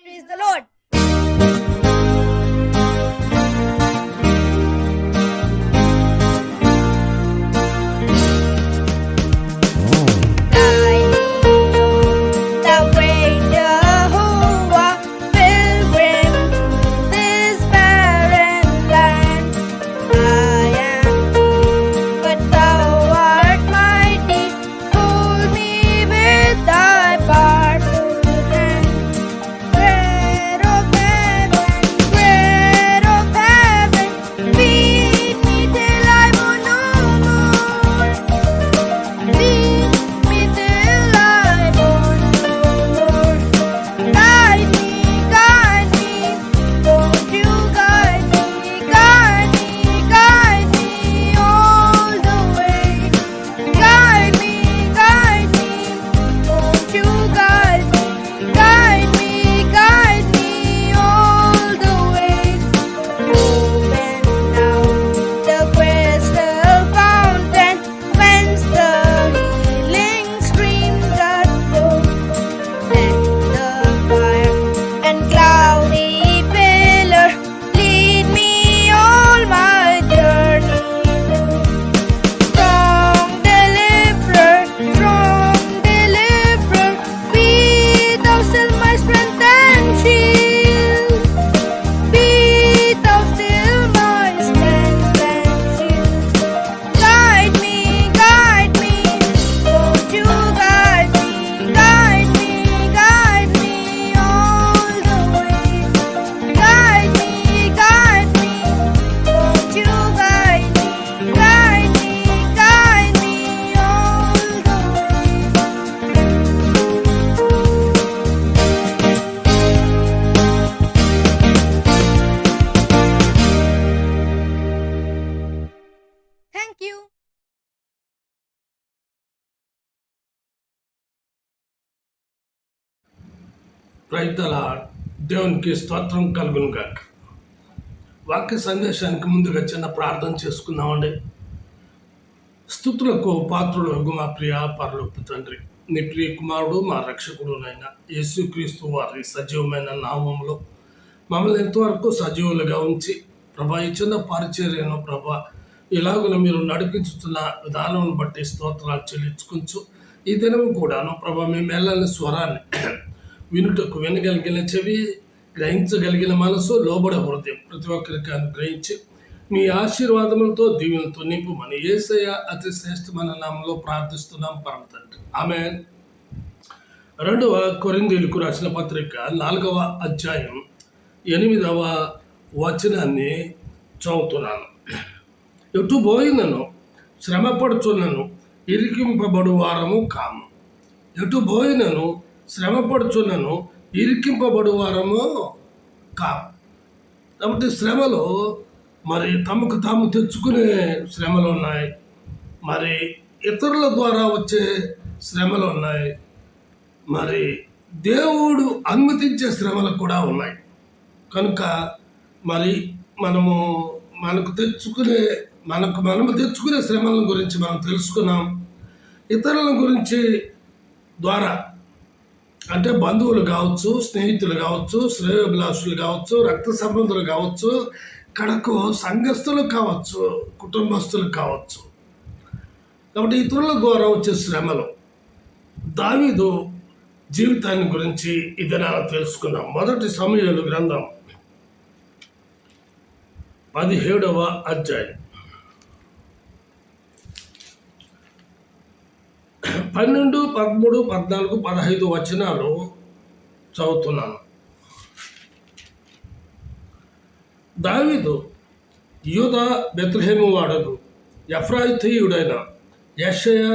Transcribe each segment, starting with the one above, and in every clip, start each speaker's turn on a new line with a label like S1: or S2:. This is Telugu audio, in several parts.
S1: Praise the Lord. The way Jehovah will bring this barren land. I am weak, but thou art mighty. Hold me with thy powerful hand. Bread of heaven, feed me till I want no more. Feed me till I want no more. Guide me, won't you guide me all the way. Guide me, won't you guide me all the way. Open now the crystal fountain, whence the healing stream doth flow. Let the fire and cloudy pillar lead me all my journey through. Strong deliverer, be thou still my strength and shield. Be thou still my strength and shield. Guide me, won't you guide me all the way. Guide me, won't you guide me all the way. Thank you.
S2: రైతుల దేవునికి స్తోత్రం కలుగును గాక. వాక్య సందేశానికి ముందుగా చిన్న ప్రార్థన చేసుకుందామండి. స్తుతులకు పాత్రుడు మా ప్రియ పరలోకపు తండ్రి, నీ ప్రియ కుమారుడు మా రక్షకుడు నైనా యేసుక్రీస్తు వారి సజీవమైన నామంలో మమ్మల్ని ఎంతవరకు సజీవులుగా ఉంచి ప్రభా ఈ చిన్న పరిచర్యను ప్రభా ఇలాగున మీరు నడిపించుతున్న విధానం బట్టి స్తోత్రాలు చెల్లించుకుంటూ ఈ దినం కూడాను ప్రభా మీ మెల్లని స్వరాన్ని వినుటకు వినగలిగిన చెవి, గ్రహించగలిగిన మనసు, లోబడ హృదయం ప్రతి ఒక్కరికి అనుగ్రహించి మీ ఆశీర్వాదములతో దీవెనతో నింపుమని యేసయ్య అతి శ్రేష్టమైన నామంలో ప్రార్థిస్తున్నాం పరమ తండ్రి. ఆమేన్. 2వ కొరింథీయులకు రాసిన పత్రిక 4వ అధ్యాయం 8వ వచనాన్ని చదువుతున్నాను. ఎటు పోయినను శ్రమపడుచున్నను ఇరికింపబడు వారము కాము. ఎటు పోయినను శ్రమపడుచున్నను ఇరికింపబడు వారము కాము. కాబట్టి శ్రమలో మరి తమకు తాము తెచ్చుకునే శ్రమలు ఉన్నాయి, మరి ఇతరుల ద్వారా వచ్చే శ్రమలు ఉన్నాయి, మరి దేవుడు అనుమతించే శ్రమలు కూడా ఉన్నాయి. కనుక మరి మనము తెచ్చుకునే శ్రమల గురించి మనం తెలుసుకున్నాం. ఇతరుల గురించి ద్వారా అంటే బంధువులు కావచ్చు, స్నేహితులు కావచ్చు, శ్రేయోభిలాషులు కావచ్చు, రక్త సంబంధులు కావచ్చు, కడకు సంఘస్థులు కావచ్చు, కుటుంబస్తులు కావచ్చు. కాబట్టి ఇతరుల ద్వారా వచ్చే శ్రమలు, దావీదు జీవితాన్ని గురించి ఈ దినాన తెలుసుకున్నాం. 1 సమూయేలు గ్రంథం 17వ అధ్యాయం 12, 13, 14, 15 వచనాలు చదువుతున్నాను. దావీదు యూదా బెత్లెహేము వాడకు ఎఫ్రాయితీయుడైన యెషయా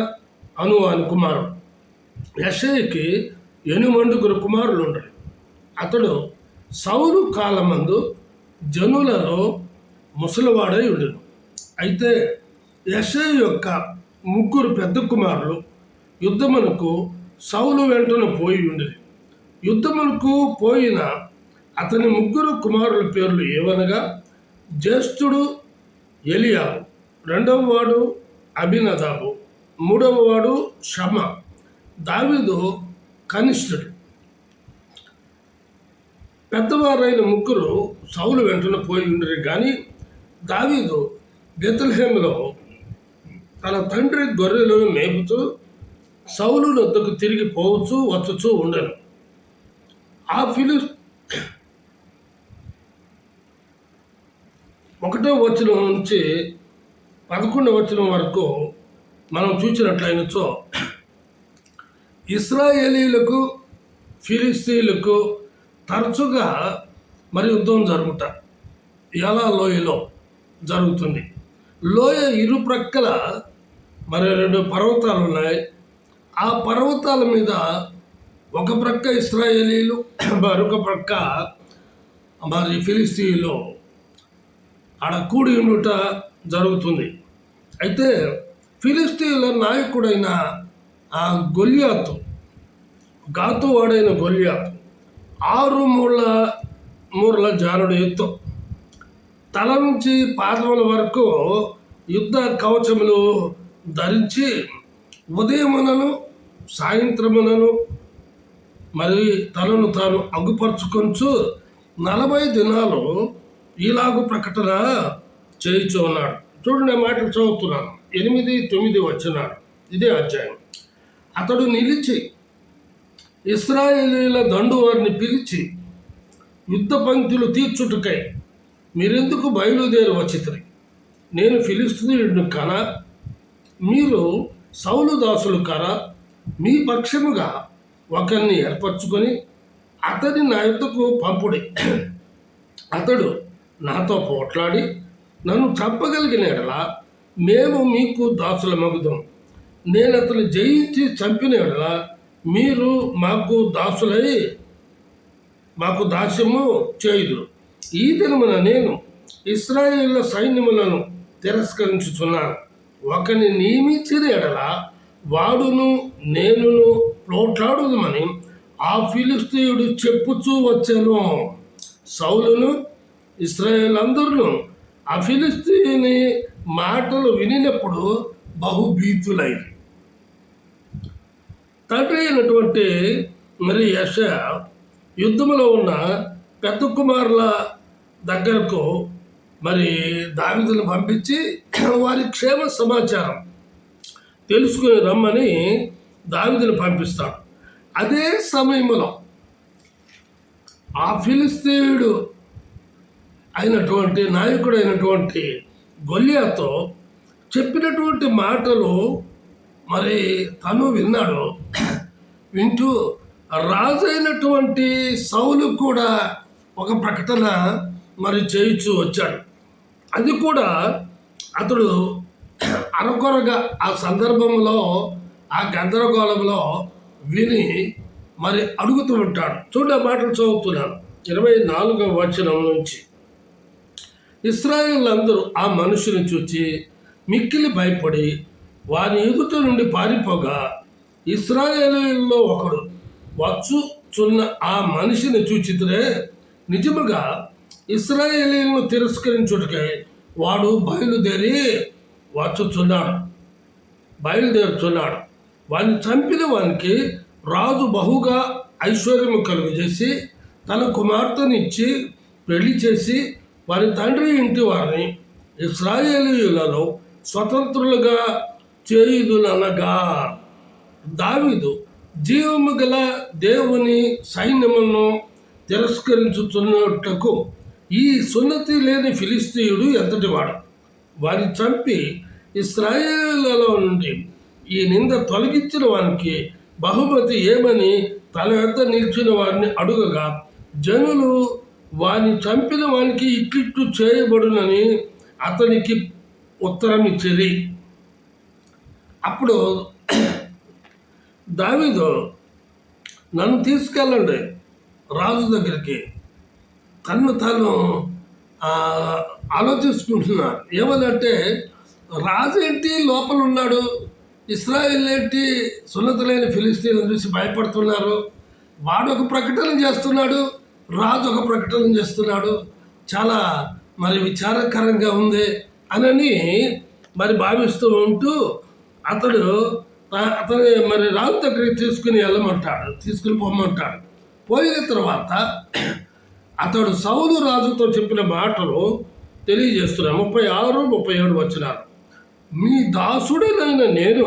S2: అనువాని కుమారుడు. యెషయాకి 8 కుమారులు ఉండరు. అతడు సౌలు కాలమందు జనులలో ముసలివాడై ఉండెను. అయితే యెషయా యొక్క 3 పెద్ద కుమారులు యుద్ధమునకు సౌలు వెంటనే పోయి ఉండేది. యుద్ధమునకు పోయిన అతని 3 కుమారుల పేర్లు ఏవనగా, జ్యేష్ఠుడు ఎలియాబు, 2వ వాడు అబినదాబు, 3వ వాడు షమ. దావీదు కనిష్ఠుడు. పెద్దవారైన ముగ్గురు సౌలు వెంటన పోయి ఉండరు. కానీ దావీదు బెత్లెహేములో తన తండ్రి గొర్రెలను మేపుతూ సౌలు వద్దకు తిరిగి పోవచ్చు వచ్చుచూ ఉండను. ఆ 1వ వచనం నుంచి 11వ వచనం వరకు మనం చూసినట్లయినచో ఇశ్రాయేలీలకు ఫిలిస్తీన్లకు తరచుగా యుద్ధం జరుగుట ఎలా లోయలో జరుగుతుంది. లోయ ఇరుప్రక్కల 2 పర్వతాలు ఉన్నాయి. ఆ పర్వతాల మీద ఒక ప్రక్క ఇశ్రాయేలీలు, మరొక ప్రక్క ఫిలిస్తీన్లు ఆడ కూడి ఉండుట జరుగుతుంది. అయితే ఫిలిస్తీన్ల నాయకుడైన ఆ గొల్యాతు, గాతు వాడైన గొల్యాతు 6 మూరల జానుడు ఎత్తు, తల నుంచి పాదముల వరకు యుద్ధ కవచములు ధరించి ఉదయమునను సాయంత్రమునను తనను తాను అగుపరుచుకొంచు 40 దినాలు ఇలాగూ ప్రకటన చేయించు ఉన్నాడు. చూడండి, మాటలు చదువుతున్నాను. 8, 9 వచనాలు, ఇదే అధ్యాయం. అతడు నిలిచి ఇశ్రాయేలీల దండు వారిని పిలిచి, యుద్ధ పంక్తులు తీర్చుటకై మీరెందుకు బయలుదేరి వచ్చితిరి? నేను ఫిలిస్తీయుడిని కనా? మీరు సౌలు దాసులు కరా? మీ పక్షముగా ఒకరిని ఏర్పరచుకొని అతని నా యుద్ధకు పంపుడి. అతడు నాతో పోట్లాడి నన్ను చంపగలిగిన ఎడల మేము మీకు దాసుల మగుదాం. నేను అతను జయించి చంపిన ఎడల మీరు మాకు దాసులై మాకు దాస్యము చేయుదురు. ఈ దినమున నేను ఇశ్రాయేళ్ల సైన్యములను తిరస్కరించుచున్నాను. ఒకరిని నియమించిన ఎడల వాడును నేనును పోట్లాడుదమని ఆ ఫిలిస్తీయుడు చెప్పుచూ వచ్చాను. సౌలును ఇశ్రాయేల్ అందరూ ఆ ఫిలిస్తీయుని మాటలు వినినప్పుడు బహుభీతులైన తండ్రి అయినటువంటి యెషయా యుద్ధంలో ఉన్న పెద్ద కుమారుల దగ్గరకు దావీదును పంపించి వారి క్షేమ సమాచారం తెలుసుకుని రమ్మని దావీదును పంపిస్తాడు. అదే సమయంలో ఆ ఫిలిస్తీయుడు అయినటువంటి నాయకుడైనటువంటి గొల్యాతో చెప్పినటువంటి మాటలు తను విన్నాడు. వింటూ రాజు అయినటువంటి సౌలు కూడా ఒక ప్రకటన చేయించు వచ్చాడు. అది కూడా అతడు అరకొరగా ఆ సందర్భంలో ఆ గందరగోళంలో విని అడుగుతూ ఉంటాడు. చూడ మాటలు చదువుతున్నాను. 24వ వచనం నుంచి, ఇశ్రాయేల్ అందరూ ఆ మనుషుని చూచి మిక్కిలి భయపడి వారి ఎదుట నుండి పారిపోగా, ఇశ్రాయేలీయుల్లో ఒకడు వచ్చుచున్న ఆ మనిషిని చూచితే నిజముగా ఇశ్రాయేలీయులను తిరస్కరించుటకై వాడు బయలుదేరుచున్నాడు. వాడిని చంపిన వానికి రాజు బహుగా ఐశ్వర్యము కలుగజేసి తన కుమార్తెనిచ్చి పెళ్లి చేసి వారి తండ్రి ఇంటి వారిని ఇశ్రాయేలీయులలో స్వతంత్రులుగా చేయుదుననగా, దావీదు జీవము గల దేవుని సైన్యమును తిరస్కరించుతున్నట్టుకు ఈ సున్నతి లేని ఫిలిస్తీయుడు ఎంతటివాడు? వారిని చంపి ఇశ్రాయేలులలో నుండి ఈ నింద తొలగించిన వానికి బహుమతి ఏమని తన వద్ద నిలిచిన వారిని అడుగగా, జనులు వారిని చంపిన వానికి ఇట్లిట్టు చేయబడునని అతనికి ఉత్తరం ఇచ్చిరి. అప్పుడు దావీదు, నన్ను తీసుకెళ్ళండి రాజు దగ్గరికి. తాను ఆలోచించుకుంటున్నాడు. ఏమనంటే, రాజు ఏంటి లోపల ఉన్నాడు, ఇశ్రాయేల్ ఏంటి సున్నతులైన ఫిలిస్తీన్లను చూసి భయపడుతున్నారు. వాడు ఒక ప్రకటన చేస్తున్నాడు, రాజు ఒక ప్రకటన చేస్తున్నాడు. చాలా విచారకరంగా ఉంది అని భావిస్తూ ఉంటూ అతను రాజు దగ్గరికి తీసుకుని పోమంటాడు. పోయిన తర్వాత అతడు సౌలు రాజుతో చెప్పిన మాటలు తెలియజేస్తున్నారు. 36, 37 వచనాలు. మీ దాసుడనైన నేను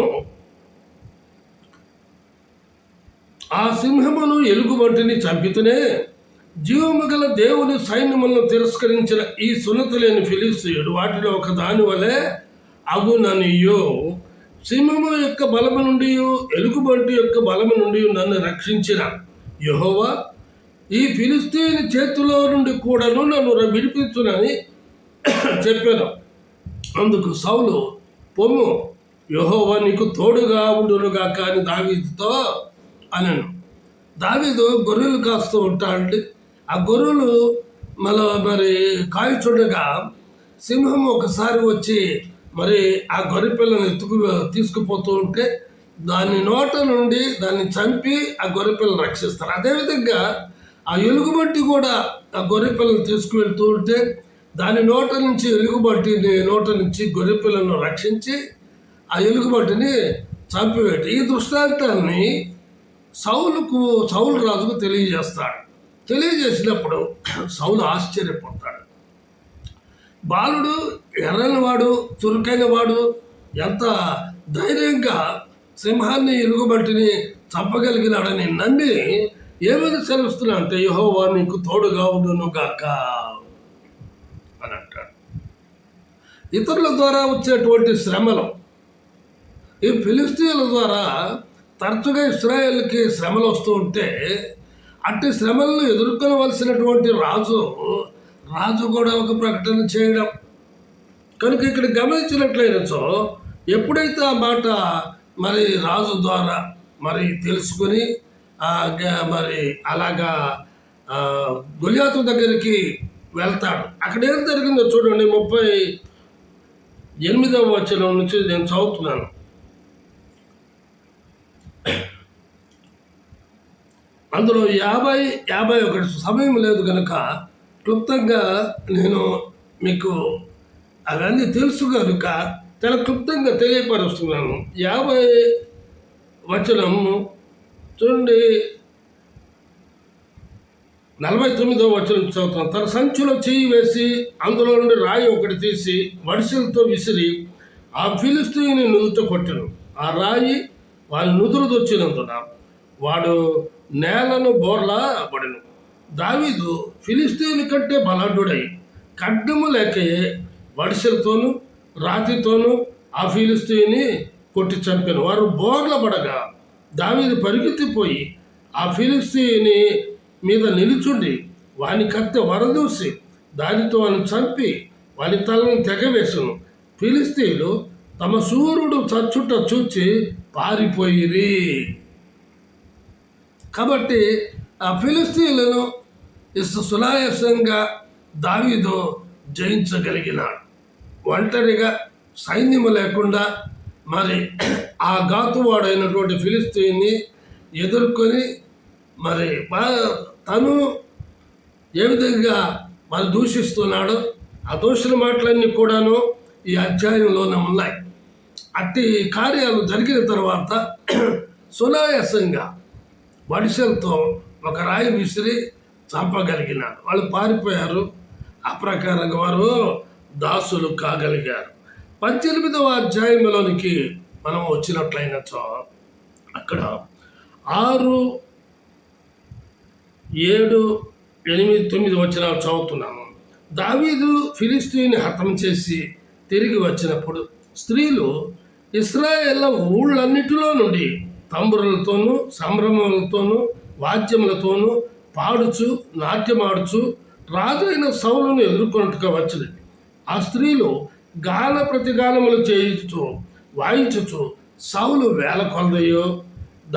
S2: ఆ సింహమును ఎలుగుబంటిని చంపితేనే జీవము గల దేవుని సైన్యములను తిరస్కరించిన ఈ సున్నతి లేని ఫిలిస్తీయుడు వాటిలో ఒక దాని వలె అగుననియో. సింహము యొక్క బలము నుండి ఎలుగుబంటి యొక్క బలము నుండి నన్ను రక్షించిన యెహోవా ఈ ఫిలిస్తీయుని చేతిలో నుండి కూడాను నన్ను విడిపించునని చెప్పాను. అందుకు సౌలు, పొమ్ము, యెహోవా నీకు తోడుగా ఉండునుగా కానీ దావీదుతో అనను. దావీదు గొర్రెలు కాస్తూ ఉంటాడు. ఆ గొర్రెలు మరి కాల్చుండగా సింహం ఒకసారి వచ్చి మరి ఆ గొర్రె పిల్లను తీసుకుపోతూ ఉంటే దాని నోట నుండి దాన్ని చంపి ఆ గొర్రె పిల్లను రక్షిస్తారు. అదేవిధంగా ఆ ఎలుగుబంటి కూడా ఆ గొర్రె పిల్లను తీసుకువెళ్తూ ఉంటే దాని నోట నుంచి ఎలుగుబంటి నోట నుంచి గొర్రె పిల్లను రక్షించి ఆ ఎలుగుబంటిని చంపివేట. ఈ దృష్టాంతాన్ని సౌలు రాజుకు తెలియజేస్తాడు. తెలియజేసినప్పుడు సౌలు ఆశ్చర్యపోతాడు. బాలుడు, ఎర్రని వాడు, చురుకైన వాడు ఎంత ధైర్యంగా సింహాన్ని ఎలుగుబంటిని చంపగలిగినాడని నమ్మి ఏమైనా సెలవుస్తున్నా అంటే యెహోవా నీకు తోడుగా ఉండును గాక అని అంటాడు. ఇతరుల ద్వారా వచ్చేటువంటి శ్రమలు, ఈ ఫిలిస్తీన్ల ద్వారా తరచుగా ఇశ్రాయేల్కి శ్రమలు వస్తూ ఉంటే అట్టి శ్రమలను ఎదుర్కొనవలసినటువంటి రాజు కూడా ఒక ప్రకటన చేయడం. కనుక ఇక్కడ గమనించినట్లయినచో ఎప్పుడైతే ఆ మాట మరి రాజు ద్వారా మరి తెలుసుకొని మరి అలాగా గొలియాతు దగ్గరికి వెళ్తాడు. అక్కడ ఏం జరిగిందో చూడండి. 38వ వచనం నుంచి నేను చదువుతున్నాను. అందులో 51 సమయం లేదు కనుక క్లుప్తంగా నేను మీకు అవన్నీ తెలుసు కనుక చాలా క్లుప్తంగా తెలియపరుస్తున్నాను. 50 వచనము చూడండి. 49వ వచనం చదువుతాను. తన సంచిలో చేయి వేసి అందులో నుండి రాయి ఒకటి తీసి వడిసెలతో విసిరి ఆ ఫిలిస్తీయుని నుదుట కొట్టెను. ఆ రాయి వారి నుదురు దొచ్చినందున వాడు నేలను బోర్లా పడెను. దావీదు ఫిలిస్తీయుని కంటే బలాఢ్యుడై ఖడ్గము లేకయే వడిసెలతోనూ రాతితోనూ ఆ ఫిలిస్తీయుని కొట్టి చంపాను. వారు బోర్ల పడగా దావీదు పరిగెత్తిపోయి ఆ ఫిలిస్తీయుని మీద నిలుచుండి వాని కత్తె వరదూసి దానితో వాని చంపి వాని తలను తెగవేసను. ఫిలిస్తీయులు తమ సూర్యుడు చచ్చుట చూచి పారిపోయిరి. కాబట్టి ఆ ఫిలిస్తీయులను సునాయాసంగా దావీదు జయించగలిగినాడు. ఒంటరిగా సైన్యము లేకుండా మరి ఆ గాతువాడైనటువంటి ఫిలిస్తీన్ని ఎదుర్కొని మరి తను ఏ విధంగా మరి దూషిస్తున్నాడో ఆ దూషణ మాటలన్నీ కూడాను ఈ అధ్యాయంలోనే ఉన్నాయి. అట్టి కార్యాలు జరిగిన తర్వాత సునాయాసంగా వడిసెలతో ఒక రాయి విసిరి చంపగలిగినాడు. వాళ్ళు పారిపోయారు. ఆ ప్రకారంగా వారు దాసులు కాగలిగారు. 18వ అధ్యాయంలోనికి మనం వచ్చినట్లయినచో అక్కడ 6, 7, 8, 9 వచనాలు చదువుతున్నాము. దావీదు ఫిలిస్తీయుని హతం చేసి తిరిగి వచ్చినప్పుడు స్త్రీలు ఇశ్రాయేళ్ల ఊళ్ళన్నిటిలో నుండి తంబురులతోనూ సంభ్రమములతోనూ వాద్యములతోనూ పాడుచు నాట్యమాడుచు రాజు అయిన సౌలును ఎదుర్కొన్నట్టుగా వచ్చింది. ఆ స్త్రీలు గాన ప్రతిగానములు చేయించుచు వాయించుచు సౌలు 1000 కొలదయో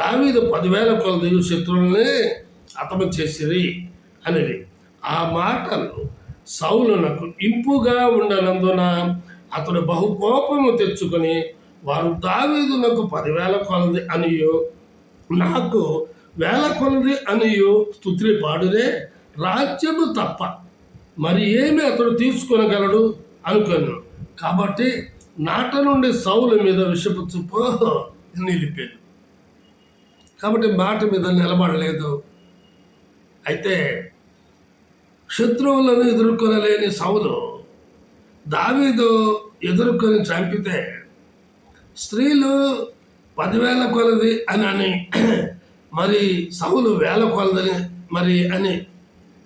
S2: దావీదు 10,000 కొలదయో శత్రువులనే హతము చేసిరి అనేది. ఆ మాటలు సౌలునకు ఇంపుగా ఉండనందున అతడు బహుకోపము తెచ్చుకొని వారు దావీదునకు 10,000 కొలది అనియో నాకు 1000 కొలది అనియో స్తుతి పాడునే, రాజ్యము తప్ప మరి ఏమి అతడు తీసుకొనగలడు అనుకున్నాను. కాబట్టి నాట నుండి సౌలు మీద విషపు చూపు నిలిపాడు. కాబట్టి మాట మీద నిలబడలేదు. అయితే శత్రువులను ఎదుర్కొనలేని సౌలు దావీదు ఎదుర్కొని చంపితే స్త్రీలు 10,000 కొలది అని మరి సౌలు 1,000 కొలదని మరి అని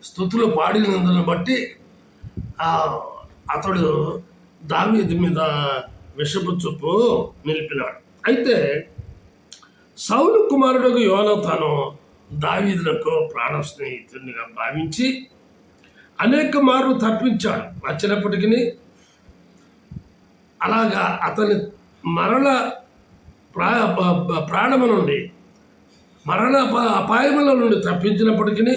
S2: స్తుతులు పాడినందును బట్టి అతడు దావీదు మీద విషపు చూపు నిలిపినాడు. అయితే సౌలు కుమారుడు యోనాతాను దావీదులకు ప్రాణ స్నేహితునిగా భావించి అనేక మార్లు తప్పించాడు. వచ్చినప్పటికీ అలాగా అతని మరణ ప్రాణము నుండి మరణ అపాయముల నుండి తప్పించినప్పటికీ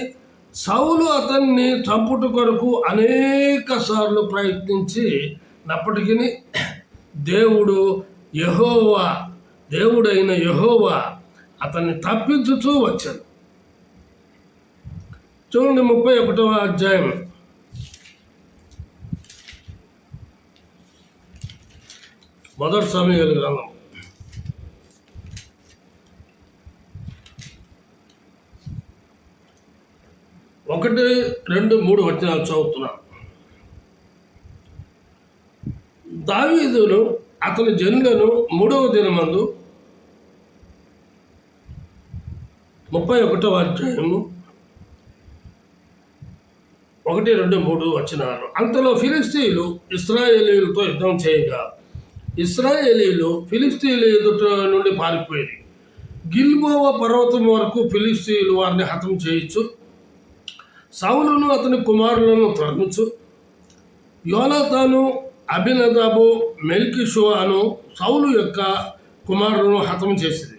S2: సౌలు అతన్ని చంపుట కొరకు అనేక సార్లు ప్రయత్నించినప్పటికీ దేవుడైన యెహోవా అతన్ని తప్పించుతూ వచ్చాడు. చూడండి 31వ అధ్యాయం 1 సమూయేలు గ్రంథం 1, 2, 3 వచనాలు చదువుతున్నాను. దావీదును అతని జనులను 3వ దినమందు 31వ అధ్యాయము 1, 2, 3 వచనాలు. అంతలో ఫిలిష్తీయులు ఇశ్రాయేలీయులతో యుద్ధం చేయగా ఇశ్రాయేలీయులు ఫిలిష్తీయుల ఎదుట నుండి పారిపోయారు. గిల్బోవ పర్వతం వరకు ఫిలిష్తీయులు వారిని హతం చేయొచ్చు. సౌలును అతని కుమారులను తరుముచు యోనాతాను, అబినదాబు, మెల్కిషువాను సౌలు యొక్క కుమారులను హతం చేసింది.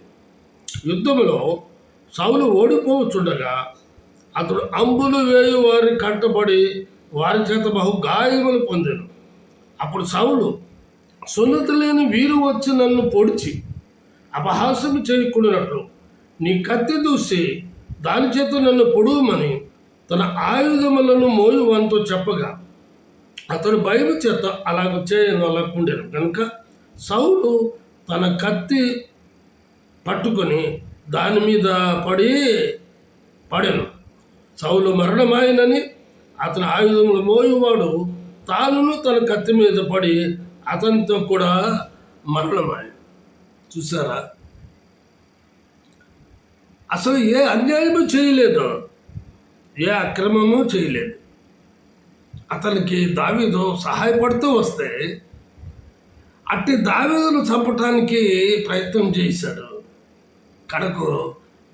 S2: యుద్ధములో సౌలు ఓడిపోవచ్చుండగా అతడు అంబులు వేయి వారి కంటపడి వారి చేత బహు గాయములు పొందాను. అప్పుడు సౌలు సున్నతి లేని వీరు వచ్చి నన్ను పొడిచి అపహాస్యం చేయకుండానట్లు నీ కత్తి దూసి దాని చేత నన్ను పొడువమని తన ఆయుధములను మోయువానితో చెప్పగా అతడు భయం చేత అలాగ చేయనలకుండాను. కనుక సౌలు తన కత్తి పట్టుకొని దాని మీద పడాను. సౌలు మరణమాయనని అతని ఆయుధములు మోయువాడు తానును తన కత్తి మీద పడి అతనితో కూడా మరణమాయ. చూసారా, అసలు ఏ అన్యాయము చేయలేదు, ఏ అక్రమము చేయలేదు. అతనికి దావీదు సహాయపడుతూ వస్తే అట్టి దావీదును చంపటానికి ప్రయత్నం చేశాడు. కడకు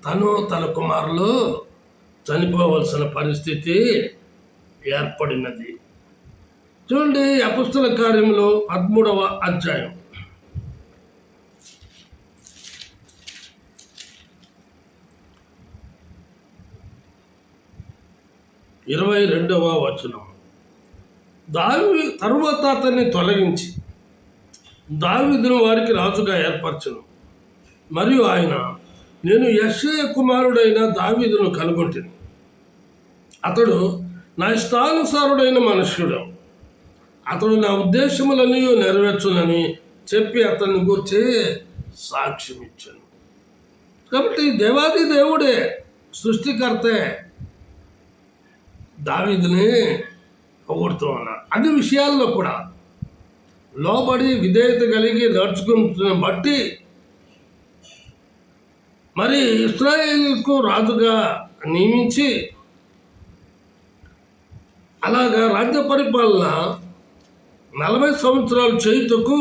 S2: తను తన కుమారులు చనిపోవలసిన పరిస్థితి ఏర్పడినది. చూడండి అపొస్తల కార్యములో 13వ అధ్యాయం 22వ వచనం. తరువాత అతన్ని తొలగించి దావీదును వారికి రాజుగా ఏర్పరచును. మరియు ఆయన, నేను యెష్షయి కుమారుడైన దావీదును కనుగొంటిని. అతడు నా ఇష్టానుసారుడైన మనుష్యుడు. అతడు నా ఉద్దేశములన్నీ నెరవేర్చునని చెప్పి అతన్ని గురించి సాక్ష్యం ఇచ్చాను. కాబట్టి దేవాది దేవుడే, సృష్టికర్తే దావీదుని పొగుడుతూ ఉన్నాడు. అన్ని విషయాల్లో కూడా లోబడి విధేయత కలిగి నడుచుకుంటున్న బట్టి మరి ఇశ్రాయేలుకు రాజుగా నియమించి అలాగా రాజ్య పరిపాలన 40 సంవత్సరాలు చేయుటకు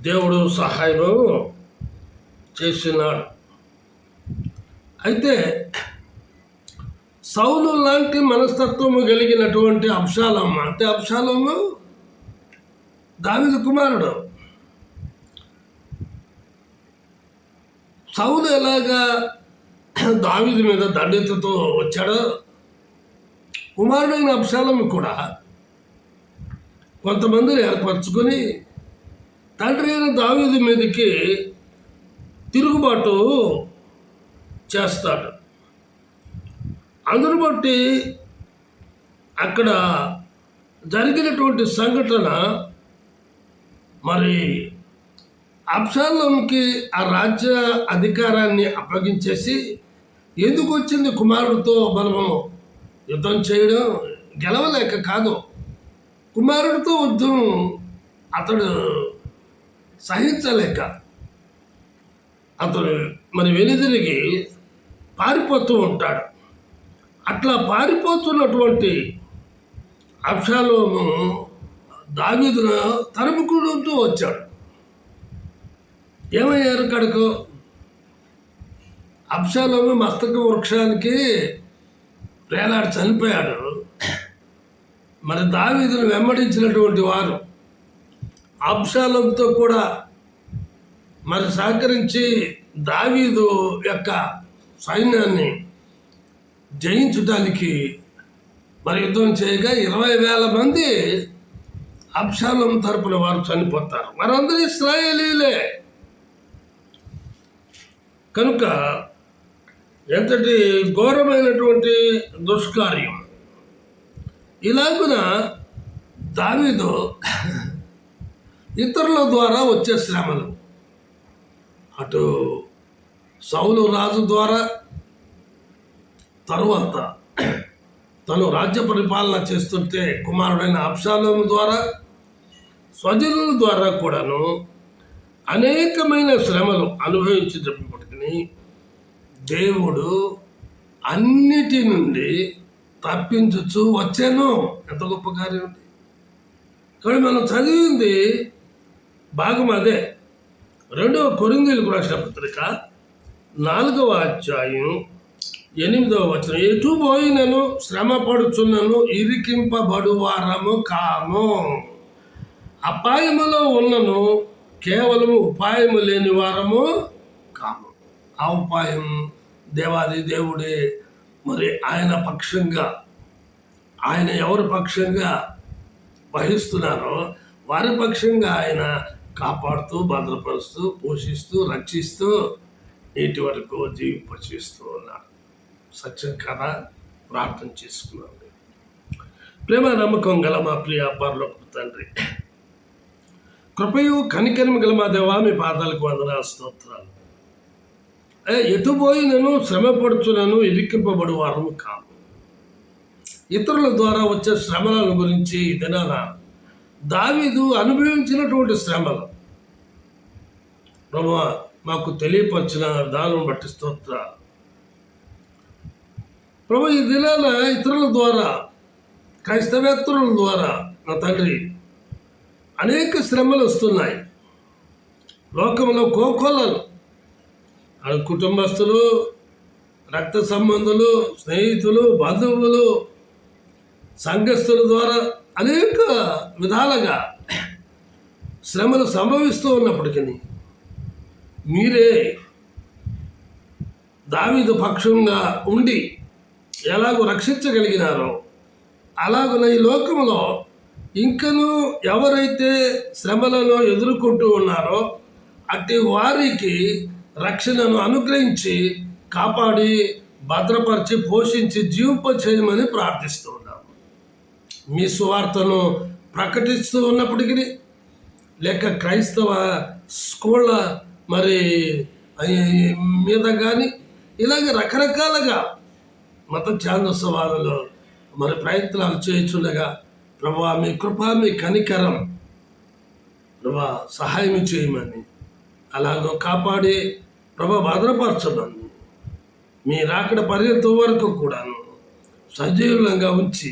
S2: దేవుడు సహాయం చేస్తున్నాడు. అయితే సౌలు లాంటి మనస్తత్వము కలిగినటువంటి అబ్షాలోము, అంటే అబ్షాలోము దావీదు కుమారుడు. సౌలు ఎలాగా దావీదు మీద దండెత్తుతో వచ్చాడో కుమారుడైన అబ్షాలోము కూడా కొంతమందిని ఏర్పరచుకొని తండ్రి అయిన దావీదు మీదకి తిరుగుబాటు చేస్తాడు. అందును బట్టి అక్కడ జరిగినటువంటి సంఘటన మరి అబ్షాలోముకి ఆ రాజ్య అధికారాన్ని అప్పగించేసి ఎందుకు వచ్చింది కుమారుడితో బలము యుద్ధం చేయడం గెలవలేక కాదు, కుమారుడితో యుద్ధం అతడు సహించలేక అతడు మరి వెనుదిరిగి పారిపోతూ ఉంటాడు. అట్లా పారిపోతున్నటువంటి అబ్షాలోము దావీదును తరుముకుంటూ వచ్చాడు. ఏమయ్యారు కడకు? అబ్షాలోము మస్తక వృక్షానికి వేలాడి చనిపోయాడు. మరి దావీదును వెంబడించినటువంటి వారు అబ్షాలోముతో కూడా మరి సహకరించి దావీదు యొక్క సైన్యాన్ని జయించడానికి మరి యుద్ధం చేయగా 20,000 మంది అబ్షాలోము తరపున వారు చనిపోతారు. వారందరూ ఇశ్రాయేలీలే. కనుక ఎంతటి ఘోరమైనటువంటి దుష్కార్యం. ఇలాగున దావీదు ఇతరుల ద్వారా వచ్చే శ్రమలు, అటు సౌలు రాజు ద్వారా, తరువాత తను రాజ్య పరిపాలన చేస్తుంటే కుమారుడైన అబ్షాలోము ద్వారా, స్వజనుల ద్వారా కూడాను అనేకమైన శ్రమలు అనుభవించేటప్పటికీ దేవుడు అన్నిటి నుండి తప్పించుచు వచ్చాను. ఎంత గొప్ప కార్యం! కానీ మనం చదివింది భాగం అదే. 2వ కొరింథీయులకు రాసిన పత్రిక 4వ అధ్యాయం 8వ వచనం, ఎటు పోయినను శ్రమ పడుచున్నను ఇరికింపబడు వారము కాము, అపాయములో ఉన్నను కేవలము ఉపాయము లేని వారము కాము. ఆ ఉపాయం దేవాది దేవుడే. మరి ఆయన పక్షంగా, ఆయన ఎవరి పక్షంగా వహిస్తున్నారో వారి పక్షంగా ఆయన కాపాడుతూ, భద్రపరుస్తూ, పోషిస్తూ, రక్షిస్తూ నేటి వరకు జీవింపచేస్తూ ఉన్నారు. సత్యం కదా, ప్రార్థన చేసుకున్నాం. ప్రేమ నమ్మకం గల మా ప్రియ పరలోకపు తండ్రి, కృపయు కనికరము గల మా దేవా, మీ పాదాలకు వందనాలు, స్తోత్రాలు. ఎటు పోయినను శ్రమ పడుచునను ఇరికింపబడు వారము కాము. ఇతరుల ద్వారా వచ్చే శ్రమల గురించి ఈ దినాన దావీదు అనుభవించినటువంటి శ్రమలు ప్రభువా మాకు తెలియపరిచిన విధానం బట్టి స్తోత్రాలు. ప్రభు, ఈ దినాన ఇతరుల ద్వారా, క్రైస్తవేత్తరుల ద్వారా నా తండ్రి అనేక శ్రమలు వస్తున్నాయి. లోకంలో కోకోలలు, కుటుంబస్తులు, రక్త సంబంధులు, స్నేహితులు, బంధువులు, సంఘస్థుల ద్వారా అనేక విధాలుగా శ్రమలు సంభవిస్తూ ఉన్నప్పటికీ మీరే దావీదు పక్షంగా ఉండి ఎలాగో రక్షించగలిగినారో, అలాగున ఈ లోకంలో ఇంకనూ ఎవరైతే శ్రమలను ఎదుర్కొంటూ ఉన్నారో అట్టి వారికి రక్షణను అనుగ్రహించి, కాపాడి, భద్రపరిచి, పోషించి, జీవింపచేయమని ప్రార్థిస్తూ ఉన్నాము. మీ సువార్తను ప్రకటిస్తూ ఉన్నప్పటికీ, లేక క్రైస్తవ స్కూళ్ళ మరి మీద కానీ ఇలాగ రకరకాలుగా మత ఛాందస్వాదులు మరి ప్రయత్నాలు చేయించుండగా ప్రభా మీ కృప, మీ కనికరం ప్రభా సహాయం చేయమని, అలాగో కాపాడి ప్రభా భద్రపరచమని, మీ రాకడ పర్యంతం వరకు కూడాను సజీవంగా ఉంచి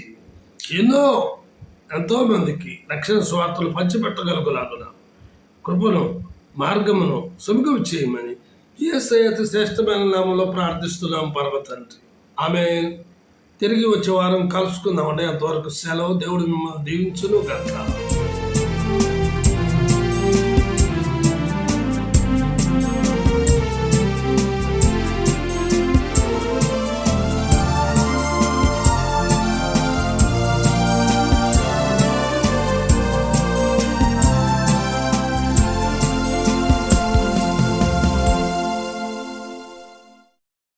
S2: ఎంతోమందికి రక్షణ స్వార్థలు పంచిపెట్టగలుగులాగున కృపను, మార్గమును సుముఖం చేయమని యేసయ్య అతి శ్రేష్టమైన నామంలో ప్రార్థిస్తున్నాం పరమ తండ్రి. ఆమేన్. తిరిగి వచ్చే వారం కలుసుకుందామండి. అంతవరకు సెలవు. దేవుడు మిమ్మల్ని దీవించును గాక.